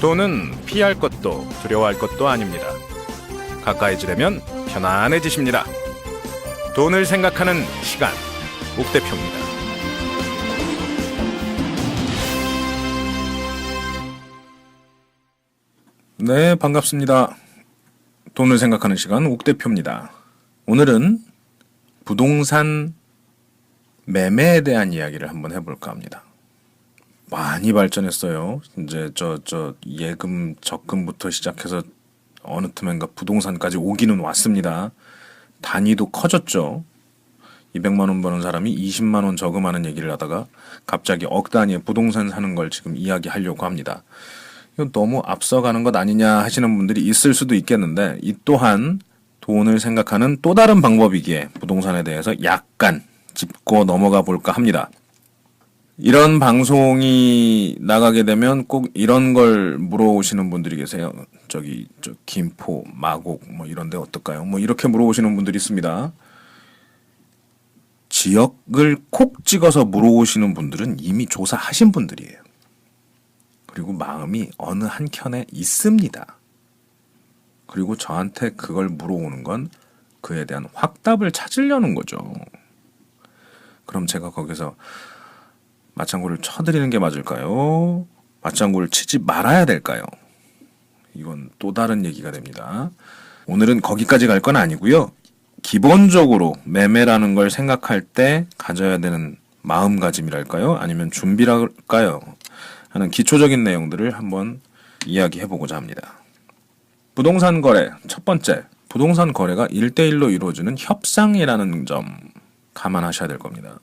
돈은 피할 것도 두려워할 것도 아닙니다. 가까이 지려면 편안해지십니다. 돈을 생각하는 시간, 옥대표입니다. 네, 반갑습니다. 돈을 생각하는 시간, 옥대표입니다. 오늘은 부동산 매매에 대한 이야기를 한번 해볼까 합니다. 많이 발전했어요. 이제 예금, 적금부터 시작해서 어느 틈엔가 부동산까지 오기는 왔습니다. 단위도 커졌죠. 200만 원 버는 사람이 20만 원 저금하는 얘기를 하다가 갑자기 억 단위의 부동산 사는 걸 지금 이야기하려고 합니다. 이건 너무 앞서가는 것 아니냐 하시는 분들이 있을 수도 있겠는데, 이 또한 돈을 생각하는 또 다른 방법이기에 부동산에 대해서 약간 짚고 넘어가 볼까 합니다. 이런 방송이 나가게 되면 꼭 이런 걸 물어오시는 분들이 계세요. 김포, 마곡 이런 데 어떨까요? 이렇게 물어오시는 분들이 있습니다. 지역을 콕 찍어서 물어오시는 분들은 이미 조사하신 분들이에요. 그리고 마음이 어느 한켠에 있습니다. 그리고 저한테 그걸 물어오는 건 그에 대한 확답을 찾으려는 거죠. 그럼 제가 거기서 맞장구를 쳐드리는 게 맞을까요? 맞장구를 치지 말아야 될까요? 이건 또 다른 얘기가 됩니다. 오늘은 거기까지 갈 건 아니고요. 기본적으로 매매라는 걸 생각할 때 가져야 되는 마음가짐이랄까요? 아니면 준비랄까요? 하는 기초적인 내용들을 한번 이야기해보고자 합니다. 부동산 거래, 첫 번째, 부동산 거래가 1대1로 이루어지는 협상이라는 점 감안하셔야 될 겁니다.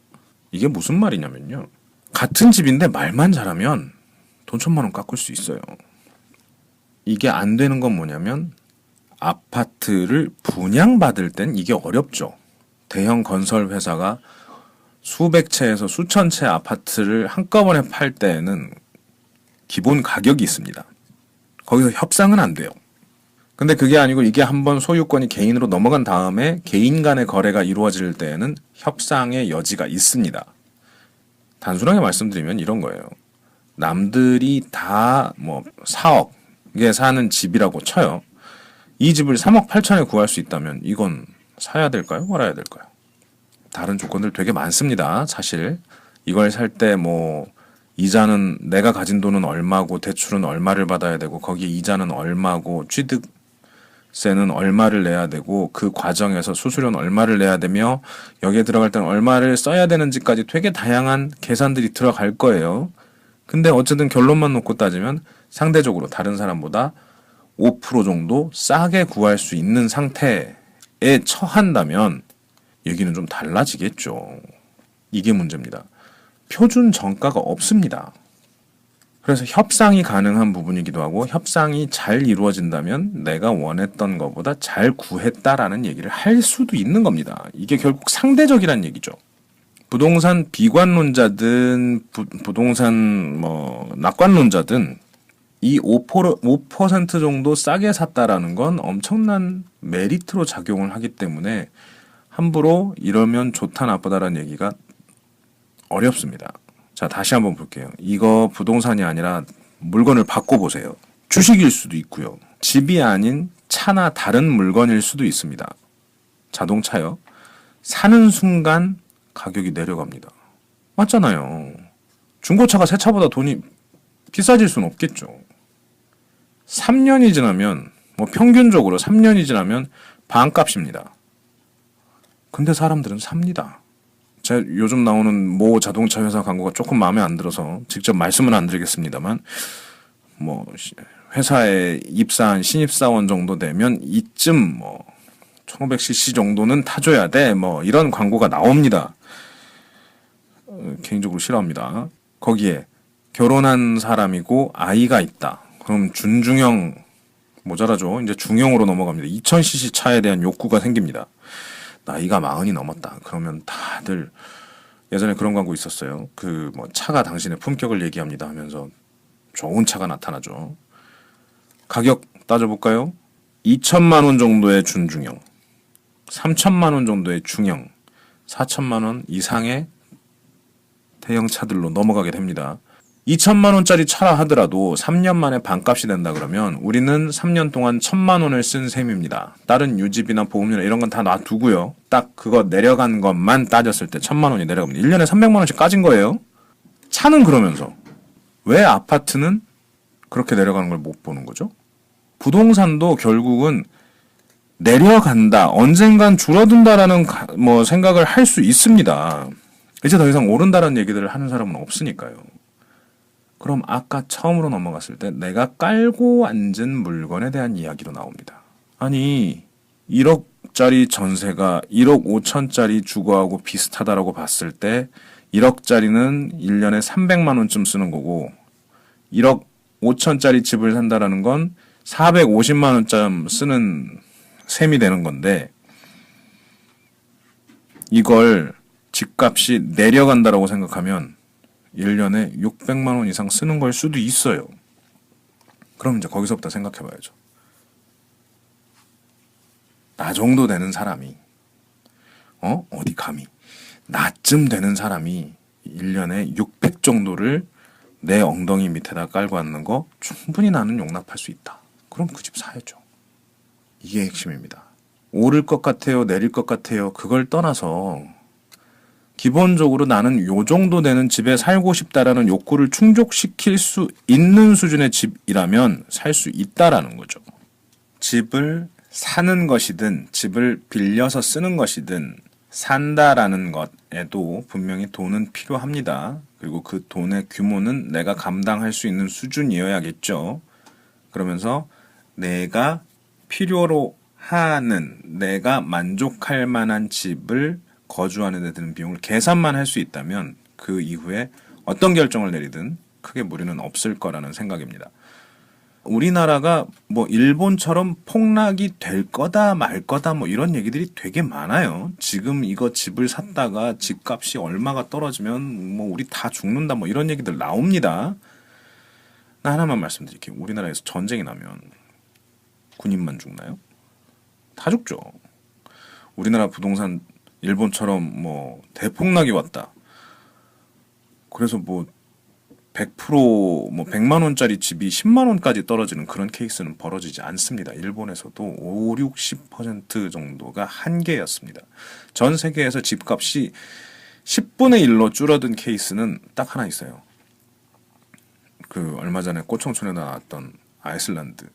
이게 무슨 말이냐면요. 같은 집인데 말만 잘하면 돈 1,000만 원 깎을 수 있어요. 이게 안 되는 건 뭐냐면 아파트를 분양받을 땐 이게 어렵죠. 대형 건설 회사가 수백 채에서 수천 채 아파트를 한꺼번에 팔 때에는 기본 가격이 있습니다. 거기서 협상은 안 돼요. 근데 그게 아니고 이게 한번 소유권이 개인으로 넘어간 다음에 개인 간의 거래가 이루어질 때에는 협상의 여지가 있습니다. 단순하게 말씀드리면 이런 거예요. 남들이 다 4억에 사는 집이라고 쳐요. 이 집을 3억 8천에 구할 수 있다면 이건 사야 될까요? 말아야 될까요? 다른 조건들 되게 많습니다. 사실 이걸 살 때 이자는 내가 가진 돈은 얼마고 대출은 얼마를 받아야 되고 거기에 이자는 얼마고 취득세는 얼마를 내야 되고 그 과정에서 수수료는 얼마를 내야 되며 여기에 들어갈 때는 얼마를 써야 되는지까지 되게 다양한 계산들이 들어갈 거예요. 근데 어쨌든 결론만 놓고 따지면 상대적으로 다른 사람보다 5% 정도 싸게 구할 수 있는 상태에 처한다면 얘기는 좀 달라지겠죠. 이게 문제입니다. 표준 정가가 없습니다. 그래서 협상이 가능한 부분이기도 하고 협상이 잘 이루어진다면 내가 원했던 것보다 잘 구했다라는 얘기를 할 수도 있는 겁니다. 이게 결국 상대적이란 얘기죠. 부동산 비관론자든 부동산 낙관론자든 이 5% 정도 싸게 샀다라는 건 엄청난 메리트로 작용을 하기 때문에 함부로 이러면 좋다 나쁘다라는 얘기가 어렵습니다. 자, 다시 한번 볼게요. 이거 부동산이 아니라 물건을 바꿔보세요. 주식일 수도 있고요. 집이 아닌 차나 다른 물건일 수도 있습니다. 자동차요. 사는 순간 가격이 내려갑니다. 맞잖아요. 중고차가 새 차보다 돈이 비싸질 수는 없겠죠. 3년이 지나면 평균적으로 3년이 지나면 반값입니다. 근데 사람들은 삽니다. 제가 요즘 나오는 모 자동차 회사 광고가 조금 마음에 안 들어서 직접 말씀은 안 드리겠습니다만 회사에 입사한 신입사원 정도 되면 이쯤 1500cc 정도는 타줘야 돼 이런 광고가 나옵니다. 개인적으로 싫어합니다. 거기에 결혼한 사람이고 아이가 있다. 그럼 준중형 모자라죠. 이제 중형으로 넘어갑니다. 2000cc 차에 대한 욕구가 생깁니다. 나이가 40이 넘었다. 그러면 다들 예전에 그런 광고 있었어요. 차가 당신의 품격을 얘기합니다 하면서 좋은 차가 나타나죠. 가격 따져볼까요? 2천만 원 정도의 준중형, 3천만 원 정도의 중형, 4천만 원 이상의 대형 차들로 넘어가게 됩니다. 2천만 원짜리 차라 하더라도 3년 만에 반값이 된다 그러면 우리는 3년 동안 1,000만 원을 쓴 셈입니다. 다른 유지비나 보험료나 이런 건 다 놔두고요. 딱 그거 내려간 것만 따졌을 때 1,000만 원이 내려갑니다. 1년에 300만 원씩 까진 거예요. 차는 그러면서 왜 아파트는 그렇게 내려가는 걸 못 보는 거죠? 부동산도 결국은 내려간다, 언젠간 줄어든다라는 생각을 할 수 있습니다. 이제 더 이상 오른다라는 얘기들을 하는 사람은 없으니까요. 그럼 아까 처음으로 넘어갔을 때 내가 깔고 앉은 물건에 대한 이야기로 나옵니다. 아니 1억짜리 전세가 1억 5천짜리 주거하고 비슷하다라고 봤을 때 1억짜리는 1년에 300만 원쯤 쓰는 거고 1억 5천짜리 집을 산다라는 건 450만 원쯤 쓰는 셈이 되는 건데 이걸 집값이 내려간다라고 생각하면 1년에 600만 원 이상 쓰는 걸 수도 있어요. 그럼 이제 거기서부터 생각해 봐야죠. 나 정도 되는 사람이 어디 감히 나쯤 되는 사람이 1년에 600 정도를 내 엉덩이 밑에다 깔고 앉는 거 충분히 나는 용납할 수 있다. 그럼 그 집 사야죠. 이게 핵심입니다. 오를 것 같아요, 내릴 것 같아요. 그걸 떠나서 기본적으로 나는 요 정도 되는 집에 살고 싶다라는 욕구를 충족시킬 수 있는 수준의 집이라면 살 수 있다라는 거죠. 집을 사는 것이든 집을 빌려서 쓰는 것이든 산다라는 것에도 분명히 돈은 필요합니다. 그리고 그 돈의 규모는 내가 감당할 수 있는 수준이어야겠죠. 그러면서 내가 필요로 하는, 내가 만족할 만한 집을 거주하는 데 드는 비용을 계산만 할 수 있다면 그 이후에 어떤 결정을 내리든 크게 무리는 없을 거라는 생각입니다. 우리나라가 일본처럼 폭락이 될 거다 말 거다 이런 얘기들이 되게 많아요. 지금 이거 집을 샀다가 집값이 얼마가 떨어지면 우리 다 죽는다 이런 얘기들 나옵니다. 나 하나만 말씀드릴게요. 우리나라에서 전쟁이 나면 군인만 죽나요? 다 죽죠. 우리나라 부동산 일본처럼 대폭락이 왔다. 그래서 100% 100만 원짜리 집이 10만 원까지 떨어지는 그런 케이스는 벌어지지 않습니다. 일본에서도 5, 60% 정도가 한계였습니다. 전 세계에서 집값이 10분의 1로 줄어든 케이스는 딱 하나 있어요. 그 얼마 전에 꼬청촌에 나왔던 아이슬란드.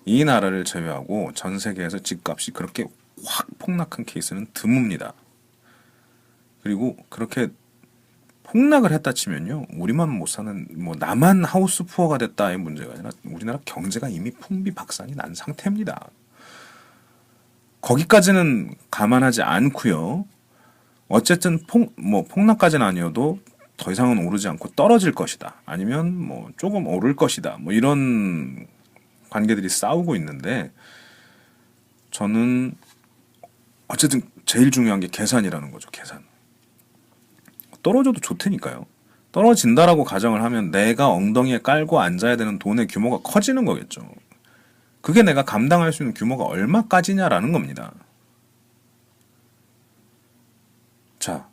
이 나라를 제외하고 전 세계에서 집값이 그렇게 확 폭락한 케이스는 드뭅니다. 그리고 그렇게 폭락을 했다 치면요, 우리만 못 사는 나만 하우스 푸어가 됐다의 문제가 아니라 우리나라 경제가 이미 풍비박산이 난 상태입니다. 거기까지는 감안하지 않고요. 어쨌든 폭락까지는 아니어도 더 이상은 오르지 않고 떨어질 것이다. 아니면 조금 오를 것이다. 이런 관계들이 싸우고 있는데 저는 어쨌든 제일 중요한 게 계산이라는 거죠. 계산. 떨어져도 좋다니까요. 떨어진다라고 가정을 하면 내가 엉덩이에 깔고 앉아야 되는 돈의 규모가 커지는 거겠죠. 그게 내가 감당할 수 있는 규모가 얼마까지냐라는 겁니다. 자,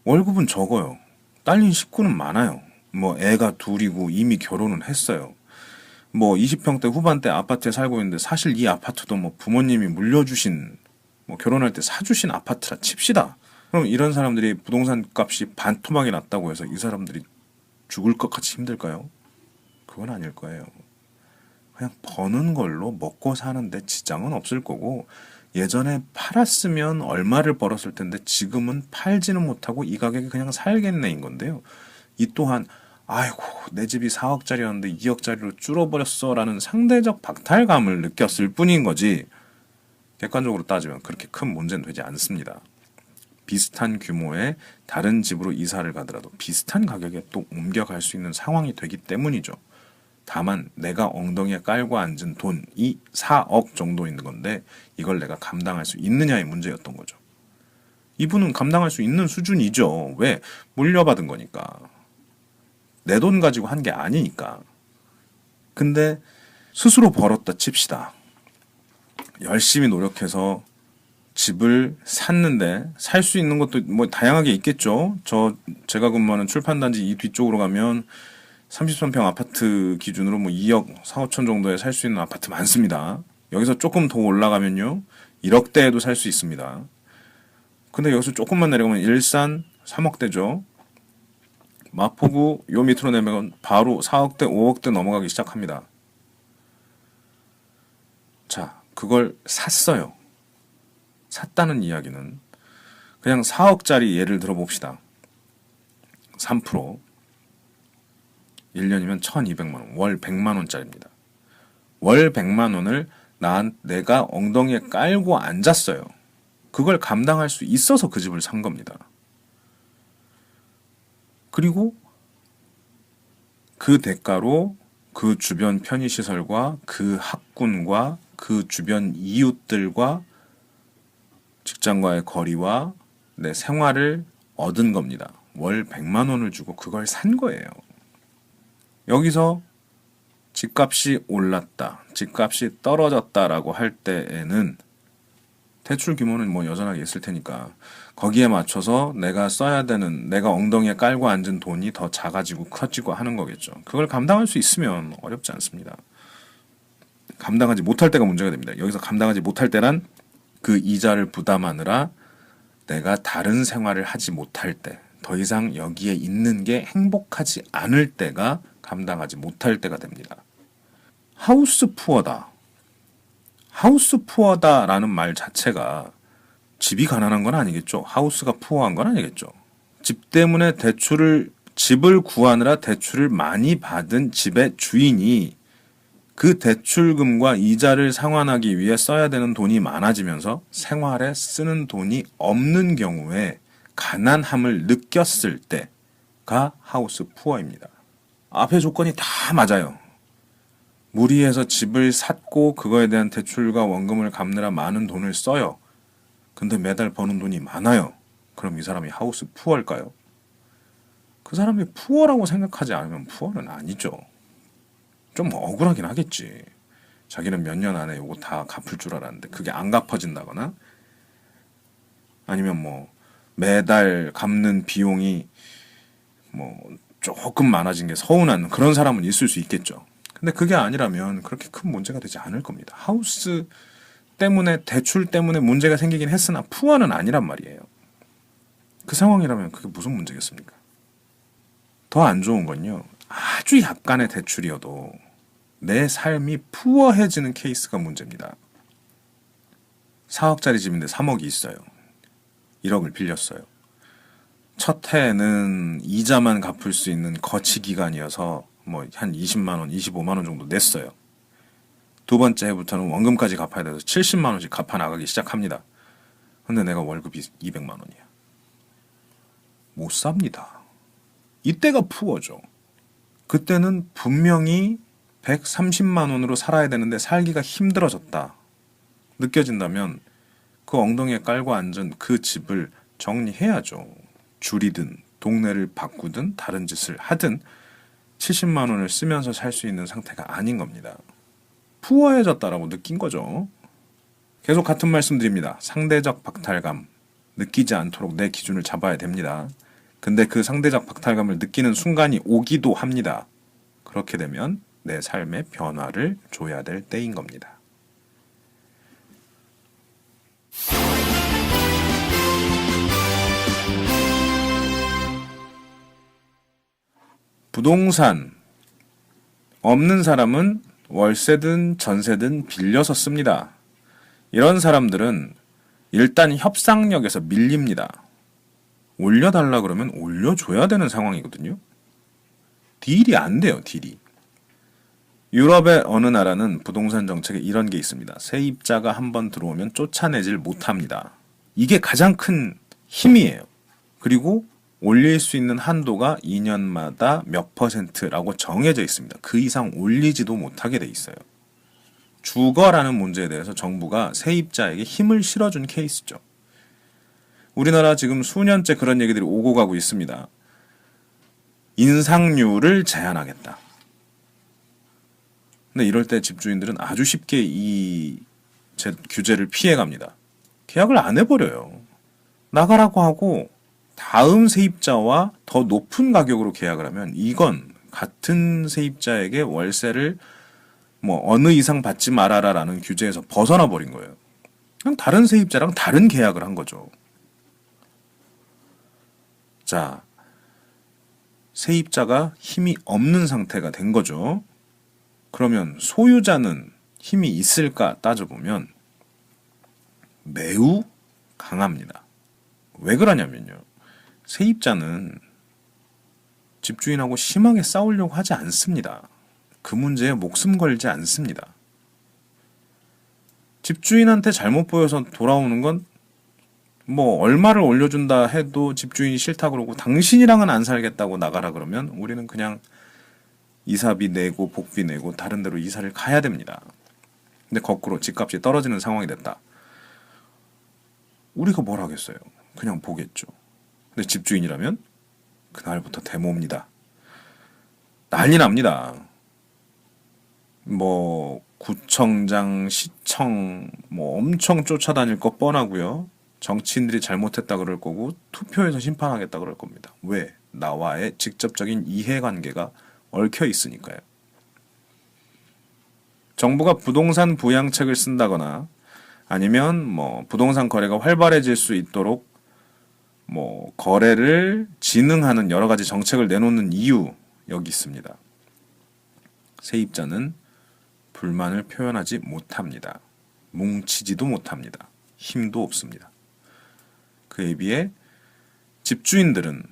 월급은 적어요. 딸린 식구는 많아요. 애가 둘이고 이미 결혼은 했어요. 20평대 후반대 아파트에 살고 있는데 사실 이 아파트도 부모님이 물려주신 결혼할 때 사주신 아파트라 칩시다. 그럼 이런 사람들이 부동산 값이 반토막이 났다고 해서 이 사람들이 죽을 것 같이 힘들까요? 그건 아닐 거예요. 그냥 버는 걸로 먹고 사는데 지장은 없을 거고 예전에 팔았으면 얼마를 벌었을 텐데 지금은 팔지는 못하고 이 가격에 그냥 살겠네인 건데요. 이 또한 아이고 내 집이 4억짜리였는데 2억짜리로 줄어버렸어 라는 상대적 박탈감을 느꼈을 뿐인 거지 객관적으로 따지면 그렇게 큰 문제는 되지 않습니다. 비슷한 규모의 다른 집으로 이사를 가더라도 비슷한 가격에 또 옮겨갈 수 있는 상황이 되기 때문이죠. 다만 내가 엉덩이에 깔고 앉은 돈이 4억 정도 있는 건데 이걸 내가 감당할 수 있느냐의 문제였던 거죠. 이분은 감당할 수 있는 수준이죠. 왜? 물려받은 거니까. 내 돈 가지고 한 게 아니니까. 근데 스스로 벌었다 칩시다. 열심히 노력해서 집을 샀는데 살 수 있는 것도 다양하게 있겠죠. 제가 근무하는 출판단지 이 뒤쪽으로 가면 33평 아파트 기준으로 뭐 2억 4, 5천 정도에 살 수 있는 아파트 많습니다. 여기서 조금 더 올라가면요 1억대에도 살 수 있습니다. 근데 여기서 조금만 내려가면 일산 3억대죠. 마포구 요 밑으로 내면 바로 4억대, 5억대 넘어가기 시작합니다. 자, 그걸 샀어요. 샀다는 이야기는 그냥 4억짜리 예를 들어봅시다. 3% 1년이면 1200만 원, 월 100만 원짜리입니다. 월 100만 원을 내가 엉덩이에 깔고 앉았어요. 그걸 감당할 수 있어서 그 집을 산 겁니다. 그리고 그 대가로 그 주변 편의시설과 그 학군과 그 주변 이웃들과 직장과의 거리와 내 생활을 얻은 겁니다. 월 100만 원을 주고 그걸 산 거예요. 여기서 집값이 올랐다, 집값이 떨어졌다라고 할 때에는 대출 규모는 뭐 여전하게 있을 테니까 거기에 맞춰서 내가 써야 되는, 내가 엉덩이에 깔고 앉은 돈이 더 작아지고 커지고 하는 거겠죠. 그걸 감당할 수 있으면 어렵지 않습니다. 감당하지 못할 때가 문제가 됩니다. 여기서 감당하지 못할 때란 그 이자를 부담하느라 내가 다른 생활을 하지 못할 때, 더 이상 여기에 있는 게 행복하지 않을 때가 감당하지 못할 때가 됩니다. 하우스 푸어다. 하우스 푸어다라는 말 자체가 집이 가난한 건 아니겠죠. 하우스가 푸어한 건 아니겠죠. 집 때문에 집을 구하느라 대출을 많이 받은 집의 주인이 그 대출금과 이자를 상환하기 위해 써야 되는 돈이 많아지면서 생활에 쓰는 돈이 없는 경우에 가난함을 느꼈을 때가 하우스 푸어입니다. 앞의 조건이 다 맞아요. 무리해서 집을 샀고 그거에 대한 대출과 원금을 갚느라 많은 돈을 써요. 근데 매달 버는 돈이 많아요. 그럼 이 사람이 하우스 푸어일까요? 그 사람이 푸어라고 생각하지 않으면 푸어는 아니죠. 좀 억울하긴 하겠지. 자기는 몇 년 안에 이거 다 갚을 줄 알았는데 그게 안 갚아진다거나 아니면 뭐 매달 갚는 비용이 뭐 조금 많아진 게 서운한 그런 사람은 있을 수 있겠죠. 근데 그게 아니라면 그렇게 큰 문제가 되지 않을 겁니다. 하우스 때문에, 대출 때문에 문제가 생기긴 했으나 푸어는 아니란 말이에요. 그 상황이라면 그게 무슨 문제겠습니까? 더 안 좋은 건요, 아주 약간의 대출이어도 내 삶이 푸어해지는 케이스가 문제입니다. 4억짜리 집인데 3억이 있어요. 1억을 빌렸어요. 첫 해에는 이자만 갚을 수 있는 거치 기간이어서 뭐 한 20만 원, 25만 원 정도 냈어요. 두 번째 해부터는 원금까지 갚아야 돼서 70만 원씩 갚아 나가기 시작합니다. 근데 내가 월급이 200만 원이야. 못 삽니다. 이때가 푸어죠. 그때는 분명히 130만 원으로 살아야 되는데 살기가 힘들어졌다 느껴진다면 그 엉덩이에 깔고 앉은 그 집을 정리해야죠. 줄이든 동네를 바꾸든 다른 짓을 하든 70만 원을 쓰면서 살 수 있는 상태가 아닌 겁니다. 푸어해졌다라고 느낀 거죠. 계속 같은 말씀 드립니다. 상대적 박탈감 느끼지 않도록 내 기준을 잡아야 됩니다. 근데 그 상대적 박탈감을 느끼는 순간이 오기도 합니다. 그렇게 되면 내 삶의 변화를 줘야 될 때인 겁니다. 부동산 없는 사람은 월세든 전세든 빌려서 씁니다. 이런 사람들은 일단 협상력에서 밀립니다. 올려달라 그러면 올려줘야 되는 상황이거든요. 딜이 안 돼요, 딜이. 유럽의 어느 나라는 부동산 정책에 이런 게 있습니다. 세입자가 한번 들어오면 쫓아내질 못합니다. 이게 가장 큰 힘이에요. 그리고 올릴 수 있는 한도가 2년마다 몇 %라고 정해져 있습니다. 그 이상 올리지도 못하게 돼 있어요. 주거라는 문제에 대해서 정부가 세입자에게 힘을 실어준 케이스죠. 우리나라 지금 수년째 그런 얘기들이 오고 가고 있습니다. 인상률을 제한하겠다. 근데 이럴 때 집주인들은 아주 쉽게 이 규제를 피해갑니다. 계약을 안 해버려요. 나가라고 하고 다음 세입자와 더 높은 가격으로 계약을 하면 이건 같은 세입자에게 월세를 뭐 어느 이상 받지 말아라라는 규제에서 벗어나 버린 거예요. 그냥 다른 세입자랑 다른 계약을 한 거죠. 자, 세입자가 힘이 없는 상태가 된 거죠. 그러면 소유자는 힘이 있을까 따져보면 매우 강합니다. 왜 그러냐면요. 세입자는 집주인하고 심하게 싸우려고 하지 않습니다. 그 문제에 목숨 걸지 않습니다. 집주인한테 잘못 보여서 돌아오는 건 뭐 얼마를 올려준다 해도 집주인이 싫다 그러고 당신이랑은 안 살겠다고 나가라 그러면 우리는 그냥 이사비 내고 복비 내고 다른 데로 이사를 가야 됩니다. 근데 거꾸로 집값이 떨어지는 상황이 됐다. 우리가 뭘 하겠어요? 그냥 보겠죠. 근데 집주인이라면 그날부터 데모입니다. 난리 납니다. 뭐 구청장, 시청 뭐 엄청 쫓아다닐 거 뻔하고요. 정치인들이 잘못했다 그럴 거고 투표에서 심판하겠다 그럴 겁니다. 왜? 나와의 직접적인 이해관계가 얽혀 있으니까요. 정부가 부동산 부양책을 쓴다거나 아니면 뭐 부동산 거래가 활발해질 수 있도록 뭐 거래를 진흥하는 여러 가지 정책을 내놓는 이유 여기 있습니다. 세입자는 불만을 표현하지 못합니다. 뭉치지도 못합니다. 힘도 없습니다. 그에 비해 집주인들은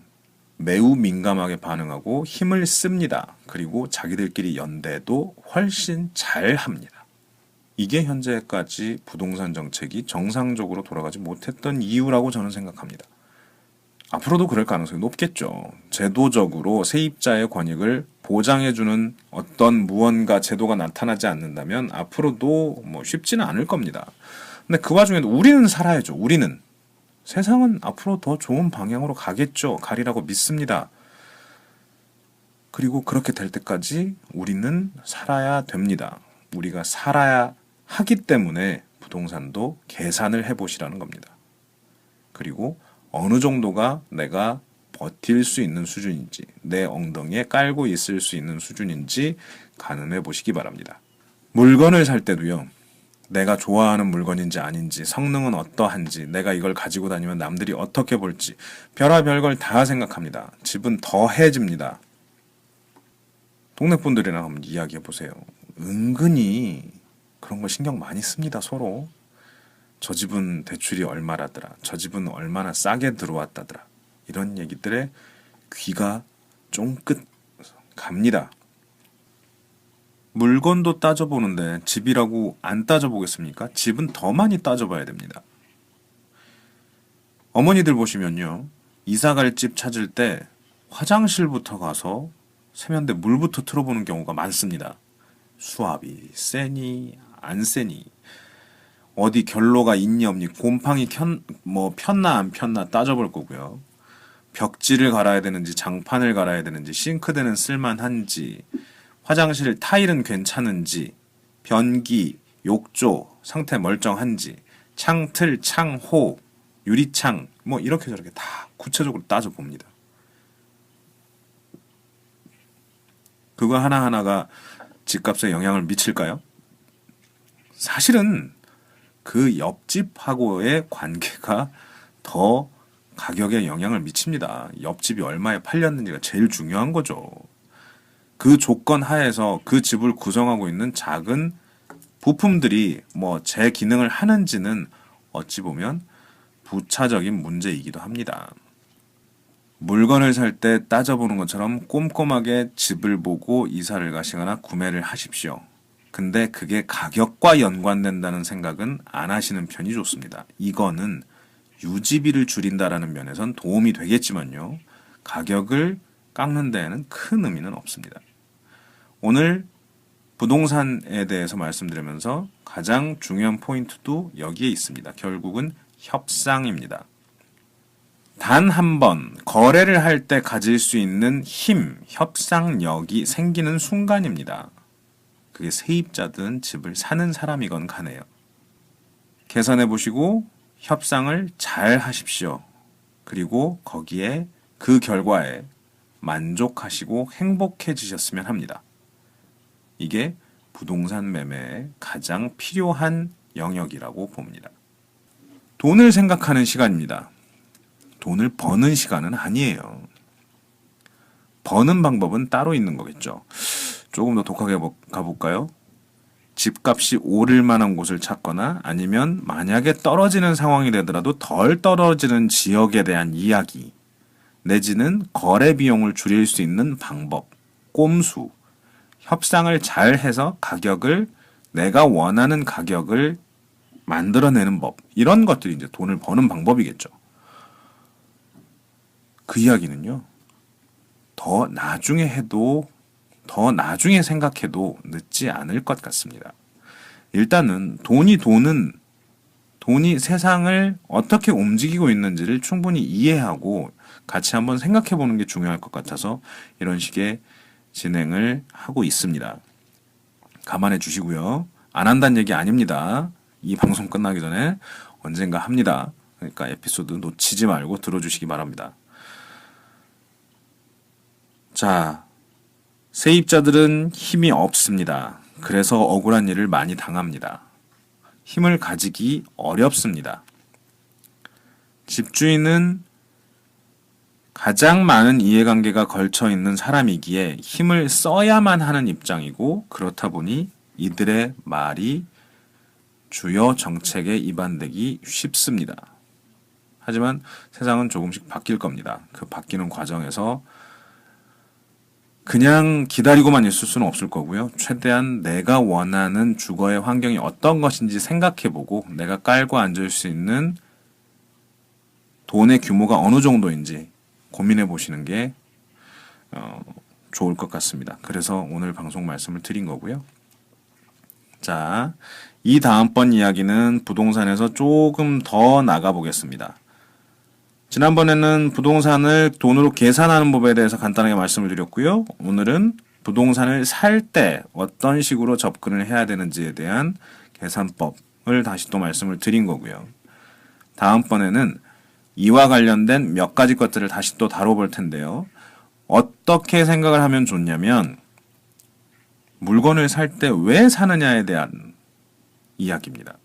매우 민감하게 반응하고 힘을 씁니다. 그리고 자기들끼리 연대도 훨씬 잘 합니다. 이게 현재까지 부동산 정책이 정상적으로 돌아가지 못했던 이유라고 저는 생각합니다. 앞으로도 그럴 가능성이 높겠죠. 제도적으로 세입자의 권익을 보장해주는 어떤 무언가 제도가 나타나지 않는다면 앞으로도 뭐 쉽지는 않을 겁니다. 근데 그 와중에도 우리는 살아야죠. 우리는. 세상은 앞으로 더 좋은 방향으로 가리라고 믿습니다. 그리고 그렇게 될 때까지 우리는 살아야 됩니다. 우리가 살아야 하기 때문에 부동산도 계산을 해보시라는 겁니다. 그리고 어느 정도가 내가 버틸 수 있는 수준인지, 내 엉덩이에 깔고 있을 수 있는 수준인지 가늠해 보시기 바랍니다. 물건을 살 때도요. 내가 좋아하는 물건인지 아닌지, 성능은 어떠한지, 내가 이걸 가지고 다니면 남들이 어떻게 볼지 별의별 걸 다 생각합니다. 집은 더해집니다. 동네 분들이랑 한번 이야기해 보세요. 은근히 그런 거 신경 많이 씁니다, 서로. 저 집은 대출이 얼마라더라. 저 집은 얼마나 싸게 들어왔다더라. 이런 얘기들에 귀가 쫑긋 갑니다. 물건도 따져보는데 집이라고 안 따져보겠습니까? 집은 더 많이 따져봐야 됩니다. 어머니들 보시면요. 이사갈 집 찾을 때 화장실부터 가서 세면대 물부터 틀어보는 경우가 많습니다. 수압이 세니 안 세니 어디 결로가 있니 없니 곰팡이 폈나 안 폈나 따져볼 거고요. 벽지를 갈아야 되는지 장판을 갈아야 되는지 싱크대는 쓸만한지 화장실 타일은 괜찮은지 변기, 욕조 상태 멀쩡한지 창틀, 창호, 유리창 뭐 이렇게 저렇게 다 구체적으로 따져봅니다. 그거 하나하나가 집값에 영향을 미칠까요? 사실은 그 옆집하고의 관계가 더 가격에 영향을 미칩니다. 옆집이 얼마에 팔렸는지가 제일 중요한 거죠. 그 조건 하에서 그 집을 구성하고 있는 작은 부품들이 뭐 제 기능을 하는지는 어찌 보면 부차적인 문제이기도 합니다. 물건을 살 때 따져보는 것처럼 꼼꼼하게 집을 보고 이사를 가시거나 구매를 하십시오. 근데 그게 가격과 연관된다는 생각은 안 하시는 편이 좋습니다. 이거는 유지비를 줄인다라는 면에선 도움이 되겠지만요. 가격을 깎는 데에는 큰 의미는 없습니다. 오늘 부동산에 대해서 말씀드리면서 가장 중요한 포인트도 여기에 있습니다. 결국은 협상입니다. 단 한 번 거래를 할 때 가질 수 있는 힘, 협상력이 생기는 순간입니다. 그게 세입자든 집을 사는 사람이건 간에요. 계산해 보시고 협상을 잘 하십시오. 그리고 거기에 그 결과에 만족하시고 행복해지셨으면 합니다. 이게 부동산 매매에 가장 필요한 영역이라고 봅니다. 돈을 생각하는 시간입니다. 돈을 버는 시간은 아니에요. 버는 방법은 따로 있는 거겠죠. 조금 더 독하게 가볼까요? 집값이 오를 만한 곳을 찾거나 아니면 만약에 떨어지는 상황이 되더라도 덜 떨어지는 지역에 대한 이야기, 내지는 거래 비용을 줄일 수 있는 방법, 꼼수, 협상을 잘 해서 가격을 내가 원하는 가격을 만들어내는 법, 이런 것들이 이제 돈을 버는 방법이겠죠. 그 이야기는요, 더 나중에 생각해도 늦지 않을 것 같습니다. 일단은 돈이 세상을 어떻게 움직이고 있는지를 충분히 이해하고 같이 한번 생각해 보는 게 중요할 것 같아서 이런 식의 진행을 하고 있습니다. 감안해 주시고요. 안 한다는 얘기 아닙니다. 이 방송 끝나기 전에 언젠가 합니다. 그러니까 에피소드 놓치지 말고 들어주시기 바랍니다. 자, 세입자들은 힘이 없습니다. 그래서 억울한 일을 많이 당합니다. 힘을 가지기 어렵습니다. 집주인은 가장 많은 이해관계가 걸쳐 있는 사람이기에 힘을 써야만 하는 입장이고, 그렇다 보니 이들의 말이 주요 정책에 입안되기 쉽습니다. 하지만 세상은 조금씩 바뀔 겁니다. 그 바뀌는 과정에서 그냥 기다리고만 있을 수는 없을 거고요. 최대한 내가 원하는 주거의 환경이 어떤 것인지 생각해보고 내가 깔고 앉을 수 있는 돈의 규모가 어느 정도인지 고민해 보시는 게 좋을 것 같습니다. 그래서 오늘 방송 말씀을 드린 거고요. 자, 이 다음번 이야기는 부동산에서 조금 더 나가 보겠습니다. 지난번에는 부동산을 돈으로 계산하는 법에 대해서 간단하게 말씀을 드렸고요. 오늘은 부동산을 살 때 어떤 식으로 접근을 해야 되는지에 대한 계산법을 다시 또 말씀을 드린 거고요. 다음번에는 이와 관련된 몇 가지 것들을 다시 또 다뤄볼 텐데요. 어떻게 생각을 하면 좋냐면 물건을 살 때 왜 사느냐에 대한 이야기입니다.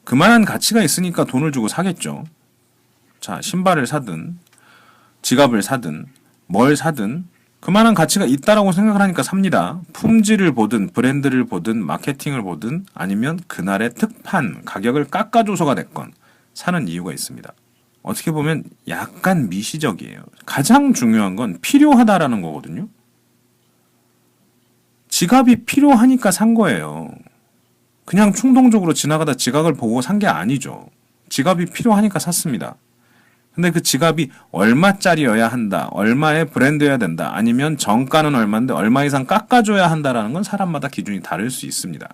그만한 가치가 있으니까 돈을 주고 사겠죠. 자, 신발을 사든 지갑을 사든 뭘 사든 그만한 가치가 있다라고 생각을 하니까 삽니다. 품질을 보든 브랜드를 보든 마케팅을 보든 아니면 그날의 특판 가격을 깎아줘서가 됐건 사는 이유가 있습니다. 어떻게 보면 약간 미시적이에요. 가장 중요한 건 필요하다라는 거거든요. 지갑이 필요하니까 산 거예요. 그냥 충동적으로 지나가다 지갑을 보고 산 게 아니죠. 지갑이 필요하니까 샀습니다. 근데 그 지갑이 얼마짜리여야 한다, 얼마의 브랜드여야 된다, 아니면 정가는 얼마인데 얼마 이상 깎아줘야 한다라는 건 사람마다 기준이 다를 수 있습니다.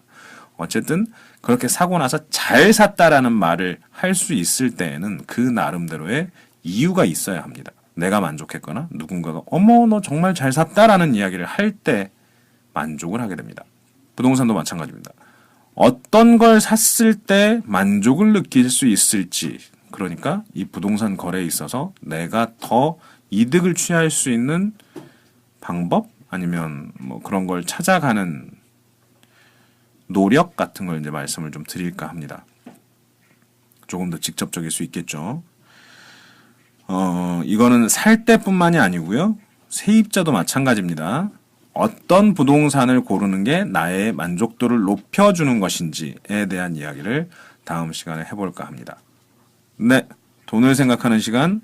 어쨌든 그렇게 사고 나서 잘 샀다라는 말을 할 수 있을 때에는 그 나름대로의 이유가 있어야 합니다. 내가 만족했거나 누군가가 어머 너 정말 잘 샀다라는 이야기를 할 때 만족을 하게 됩니다. 부동산도 마찬가지입니다. 어떤 걸 샀을 때 만족을 느낄 수 있을지, 그러니까 이 부동산 거래에 있어서 내가 더 이득을 취할 수 있는 방법 아니면 뭐 그런 걸 찾아가는 노력 같은 걸 이제 말씀을 좀 드릴까 합니다. 조금 더 직접적일 수 있겠죠. 이거는 살 때뿐만이 아니고요. 세입자도 마찬가지입니다. 어떤 부동산을 고르는 게 나의 만족도를 높여주는 것인지에 대한 이야기를 다음 시간에 해볼까 합니다. 네, 돈을 생각하는 시간,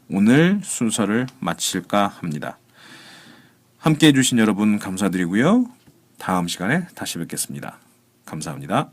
오늘 순서를 마칠까 합니다. 함께 해주신 여러분 감사드리고요. 다음 시간에 다시 뵙겠습니다. 감사합니다.